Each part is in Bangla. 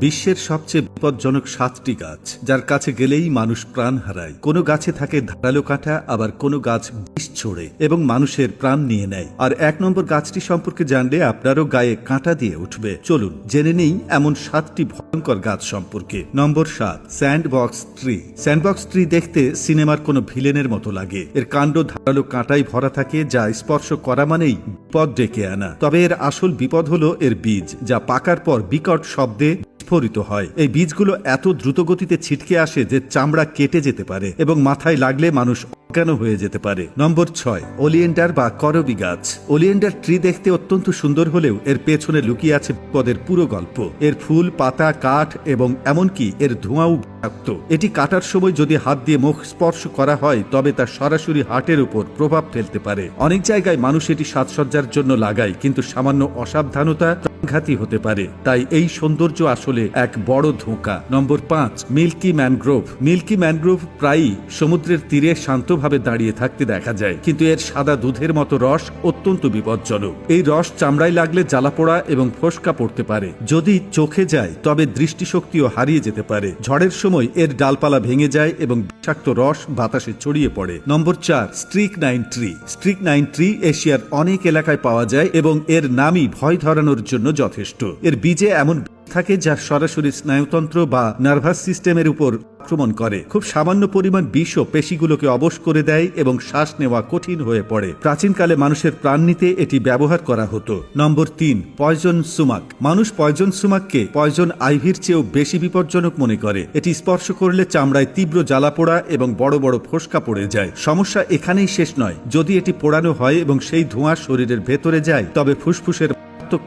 বিশ্বের সবচেয়ে বিপজ্জনক 7টি গাছ যার কাছে গেলেই মানুষ প্রাণ হারায়। কোনো গাছে থাকে ধারালো কাঁটা, আবার কোনো গাছ বিষ ছোড়ে এবং মানুষের প্রাণ নিয়ে নেয়। আর 1 নম্বর গাছটি সম্পর্কে জানলে আপনারও গায়ে কাঁটা দিয়ে উঠবে। চলুন জেনে নেই এমন 7টি ভয়ঙ্কর গাছ সম্পর্কে। নম্বর 7, স্যান্ডবক্স ট্রি। স্যান্ডবক্স ট্রি দেখতে সিনেমার কোনো ভিলেনের মতো লাগে। এর কাণ্ড ধারালো কাঁটায় ভরা থাকে, যা স্পর্শ করা মানেই বিপদ ডেকে আনা। তবে এর আসল বিপদ হলো এর বীজ, যা পাকার পর বিকট শব্দে বিস্ফোরিত হয়। এই বীজগুলো এত দ্রুত গতিতে ছিটকে আসে যে চামড়া কেটে যেতে পারে এবং মাথায় লাগলে মানুষ অজ্ঞান হয়ে যেতে পারে। নম্বর 6, ওলিয়েন্ডার বা করবি গাছ। ওলিয়েন্ডার ট্রি দেখতে অত্যন্ত সুন্দর হলেও এর পেছনে লুকিয়ে আছে বিপদের পুরো গল্প। এর ফুল, পাতা, কাঠ এবং এমনকি এর ধোঁয়াও বিষাক্ত। এটি কাটার সময় যদি হাত দিয়ে মুখ স্পর্শ করা হয় তবে তা সরাসরি হার্টের উপর প্রভাব ফেলতে পারে। অনেক জায়গায় মানুষ এটি সাজসজ্জার জন্য লাগায়, কিন্তু সামান্য অসাবধানতা প্রাণঘাতী হতে পারে। তাই এই সৌন্দর্য আসলে এক বড় ধোঁকা। নম্বর 5, মিল্কি ম্যানগ্রোভ। মিল্কি ম্যানগ্রোভ প্রায়ই সমুদ্রের তীরে শান্তভাবে দাঁড়িয়ে থাকতে দেখা যায়, কিন্তু এর সাদা দুধের মতো রস অত্যন্ত বিপজ্জনক। এই রস চামড়ায় লাগলে জ্বালাপোড়া এবং ফোসকা পড়তে পারে। যদি চোখে যায় তবে দৃষ্টিশক্তিও হারিয়ে যেতে পারে। ঝড়ের সময় এর ডালপালা ভেঙে যায় এবং বিষাক্ত রস বাতাসে ছড়িয়ে পড়ে। নম্বর 4, স্ট্রিকনাইন ট্রি। স্ট্রিকনাইন ট্রি এশিয়ার অনেক এলাকায় পাওয়া যায় এবং এর নামই ভয় ধরানোর জন্য যথেষ্ট। এর বীজে এমন থাকে যা সরাসরি স্নায়ুতন্ত্র বা নার্ভাস সিস্টেমের উপর আক্রমণ করে। খুব সামান্য পরিমাণ বিষও পেশিগুলোকে অবশ করে দেয় এবং শ্বাস নেওয়া কঠিন হয়ে পড়ে। প্রাচীনকালে মানুষের প্রাণ নিতে এটি ব্যবহার করা হতো। নম্বর 3, পয়জন সুমাক। মানুষ পয়জন সুমাককে পয়জন আইভির চেয়েও বেশি বিপজ্জনক মনে করে। এটি স্পর্শ করলে চামড়ায় তীব্র জ্বালাপোড়া এবং বড় বড় ফোসকা পড়ে যায়। সমস্যা এখানেই শেষ নয়। যদি এটি পোড়ানো হয় এবং সেই ধোঁয়া শরীরের ভেতরে যায় তবে ফুসফুসের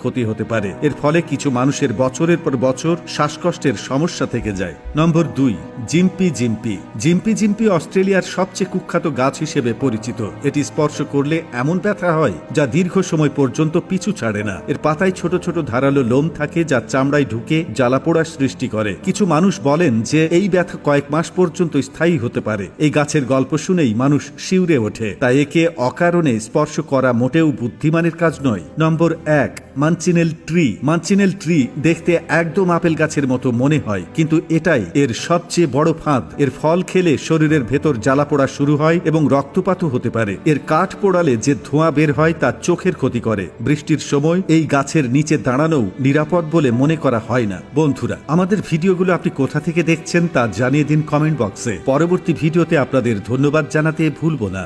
ক্ষতি হতে পারে। এর ফলে কিছু মানুষের বছরের পর বছর শ্বাসকষ্টের সমস্যা থেকে যায়। নম্বর 2, জিম্পি জিম্পি। জিম্পি জিম্পি অস্ট্রেলিয়ার সবচেয়ে কুখ্যাত গাছ হিসেবে পরিচিত। এটি স্পর্শ করলে এমন ব্যথা হয় যা দীর্ঘ সময় পর্যন্ত পিছু ছাড়ে না। এর পাতায় ছোট ছোট ধারালো লোম থাকে যা চামড়ায় ঢুকে জ্বালাপোড়া সৃষ্টি করে। কিছু মানুষ বলেন যে এই ব্যথা কয়েক মাস পর্যন্ত স্থায়ী হতে পারে। এই গাছের গল্প শুনেই মানুষ শিউরে ওঠে, তাই একে অকারণে স্পর্শ করা মোটেও বুদ্ধিমানের কাজ নয়। নম্বর 1, মানচিনেল ট্রি। মানচিনেল ট্রি দেখতে একদম আপেল গাছের মতো মনে হয়, কিন্তু এটাই এর সবচেয়ে বড় ফাঁদ। এর ফল খেলে শরীরের ভেতর জ্বালাপোড়া শুরু হয় এবং রক্তপাতও হতে পারে। এর কাঠ পোড়ালে যে ধোঁয়া বের হয় তা চোখের ক্ষতি করে। বৃষ্টির সময় এই গাছের নিচে দাঁড়ানোও নিরাপদ বলে মনে করা হয় না। বন্ধুরা, আমাদের ভিডিওগুলো আপনি কোথা থেকে দেখছেন তা জানিয়ে দিন কমেন্ট বক্সে। পরবর্তী ভিডিওতে আপনাদের ধন্যবাদ জানাতে ভুলব না।